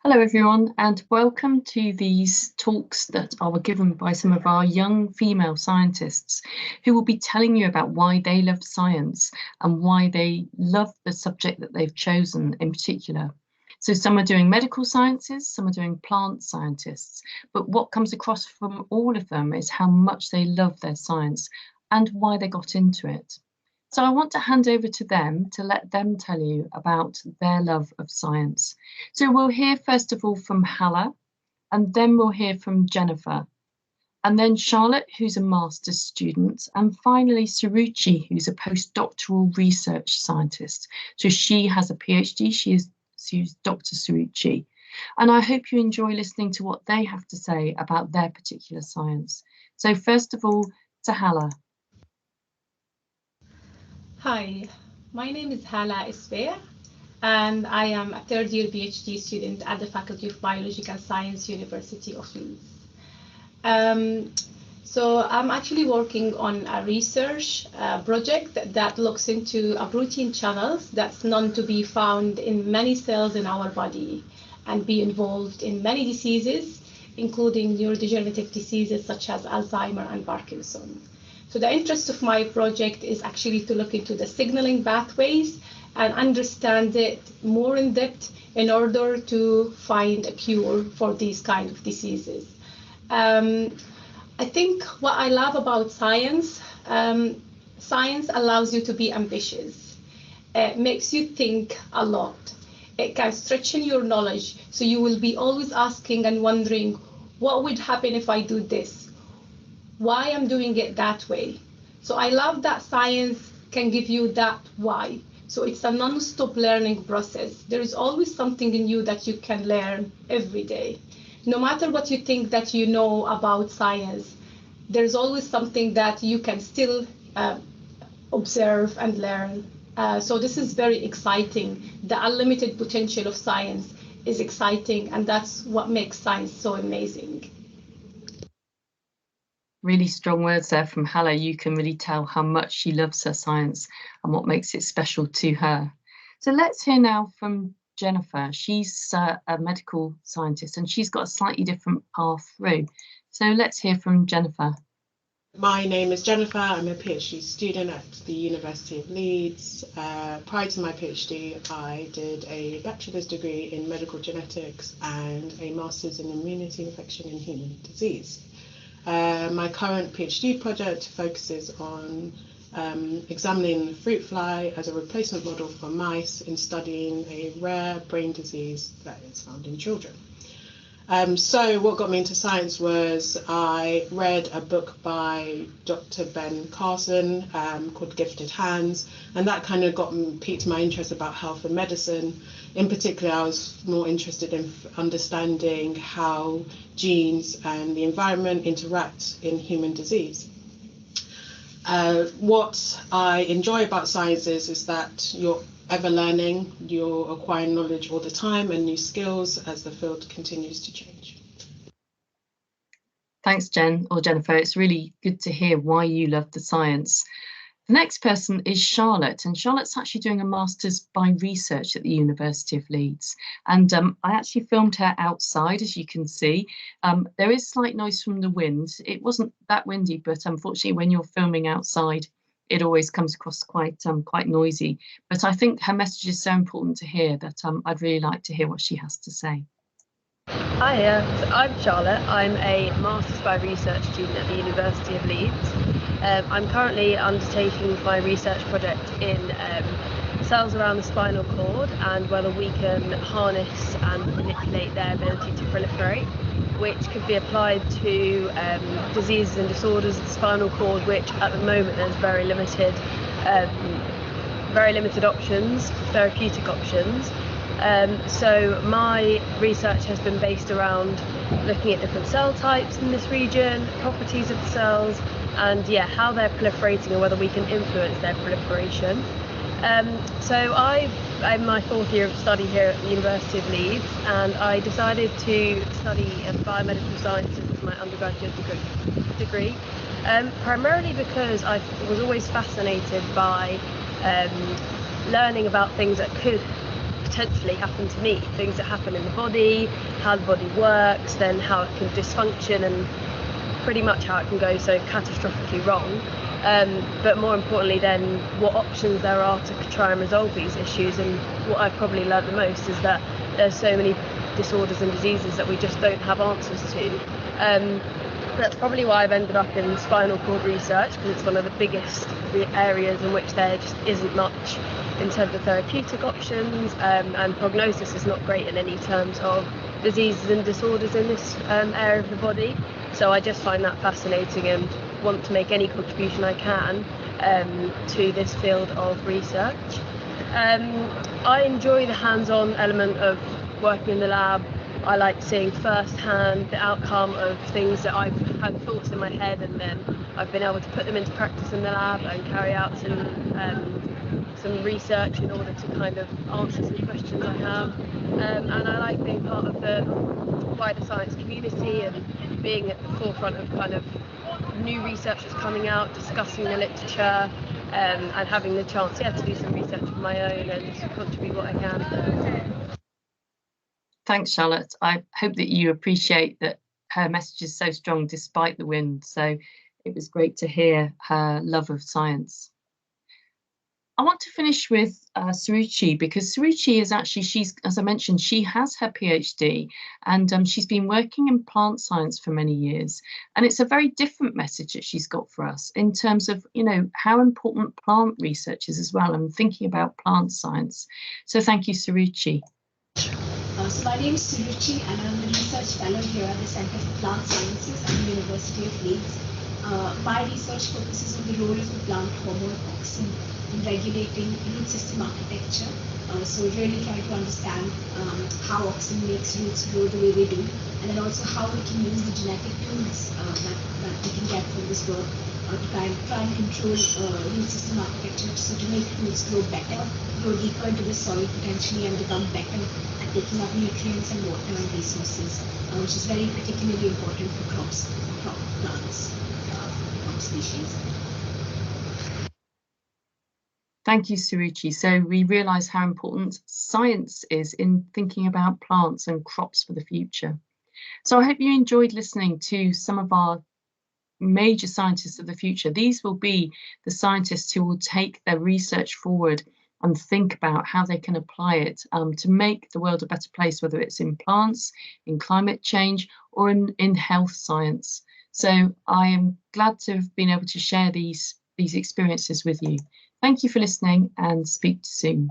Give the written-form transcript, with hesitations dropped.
Hello everyone, and welcome to these talks that are given by some of our young female scientists who will be telling you about why they love science and why they love the subject that they've chosen in particular. So some are doing medical sciences, some are doing plant scientists, but what comes across from all of them is how much they love their science and why they got into it. So I want to hand over to them to let them tell you about their love of science. So we'll hear first of all from Hala, and then we'll hear from Jennifer, and then Charlotte, who's a master's student, and finally Suruchi, who's a postdoctoral research scientist. So she has a PhD, she's Dr. Suruchi. And I hope you enjoy listening to what they have to say about their particular science. So first of all, to Hala. Hi, my name is Hala Isbeh, and I am a third-year PhD student at the Faculty of Biological Science, University of Leeds. So I'm actually working on a research project that looks into a protein channels that's known to be found in many cells in our body and be involved in many diseases, including neurodegenerative diseases such as Alzheimer and Parkinson's. So the interest of my project is actually to look into the signaling pathways and understand it more in depth in order to find a cure for these kind of diseases. I think what I love about science, science allows you to be ambitious. It makes you think a lot. It can stretch in your knowledge, so you will be always asking and wondering, what would happen if I do this? Why I'm doing it that way. So I love that science can give you that why. So it's a non-stop learning process. There is always something in you that you can learn every day. No matter what you think that you know about science, there's always something that you can still observe and learn. So this is very exciting. The unlimited potential of science is exciting, and that's what makes science so amazing. Really strong words there from Hala. You can really tell how much she loves her science and what makes it special to her. So let's hear now from Jennifer. She's a medical scientist and she's got a slightly different path through. So let's hear from Jennifer. My name is Jennifer. I'm a PhD student at the University of Leeds. Prior to my PhD, I did a bachelor's degree in medical genetics and a master's in immunity infection and human disease. My current PhD project focuses on examining the fruit fly as a replacement model for mice in studying a rare brain disease that is found in children. So what got me into science was I read a book by Dr. Ben Carson called Gifted Hands, and that kind of piqued my interest about health and medicine. In particular, I was more interested in understanding how genes and the environment interact in human disease. What I enjoy about science is that you're ever learning, you're acquiring knowledge all the time and new skills as the field continues to change. Thanks, Jen or Jennifer. It's really good to hear why you love the science. The next person is Charlotte, and Charlotte's actually doing a master's by research at the University of Leeds. And I actually filmed her outside, as you can see. There is slight noise from the wind. It wasn't that windy, but unfortunately, when you're filming outside, it always comes across quite noisy. But I think her message is so important to hear that I'd really like to hear what she has to say. Hi, so I'm Charlotte. I'm a Masters by Research student at the University of Leeds. I'm currently undertaking my research project in cells around the spinal cord and whether we can harness and manipulate their ability to proliferate, which could be applied to diseases and disorders of the spinal cord, which at the moment there's very limited options, therapeutic options. So my research has been based around looking at different cell types in this region, properties of the cells, and how they're proliferating and whether we can influence their proliferation. So I'm in my fourth year of study here at the University of Leeds, and I decided to study biomedical sciences as my undergraduate degree, primarily because I was always fascinated by learning about things that could potentially happen to me, things that happen in the body, how the body works, then how it can dysfunction, and pretty much how it can go so catastrophically wrong. But more importantly then, what options there are to try and resolve these issues. And what I've probably learned the most is that there's so many disorders and diseases that we just don't have answers to. That's probably why I've ended up in spinal cord research, because it's one of the biggest areas in which there just isn't much in terms of therapeutic options, and prognosis is not great in any terms of diseases and disorders in this area of the body. So I just find that fascinating and want to make any contribution I can to this field of research. I enjoy the hands-on element of working in the lab. I like seeing firsthand the outcome of things that I've had thoughts in my head, and then I've been able to put them into practice in the lab and carry out some research in order to kind of answer some questions I have. And I like being part of the wider science community and being at the forefront of kind of new research that's coming out, discussing the literature, and having the chance to do some research of my own and to contribute what I can. Thanks, Charlotte. I hope that you appreciate that her message is so strong despite the wind. So it was great to hear her love of science. I want to finish with Suruchi, because Suruchi is actually, as I mentioned, she has her PhD, and she's been working in plant science for many years. And it's a very different message that she's got for us in terms of, how important plant research is as well, and thinking about plant science. So thank you, Suruchi. So my name is Suruchi, and I'm the research fellow here at the Center for Plant Sciences at the University of Leeds. My research focuses on the role of the plant hormone auxin in regulating root system architecture. So really trying to understand how auxin makes roots grow the way they do, and then also how we can use the genetic tools that we can get from this work to try and control root system architecture, so to make roots grow better, grow deeper into the soil potentially, and become better at taking up nutrients and water and resources, which is very particularly important for crop plants, crop species. Thank you, Suruchi. So we realise how important science is in thinking about plants and crops for the future. So I hope you enjoyed listening to some of our major scientists of the future. These will be the scientists who will take their research forward and think about how they can apply it to make the world a better place, whether it's in plants, in climate change, or in health science. So I am glad to have been able to share these experiences with you. Thank you for listening, and speak soon.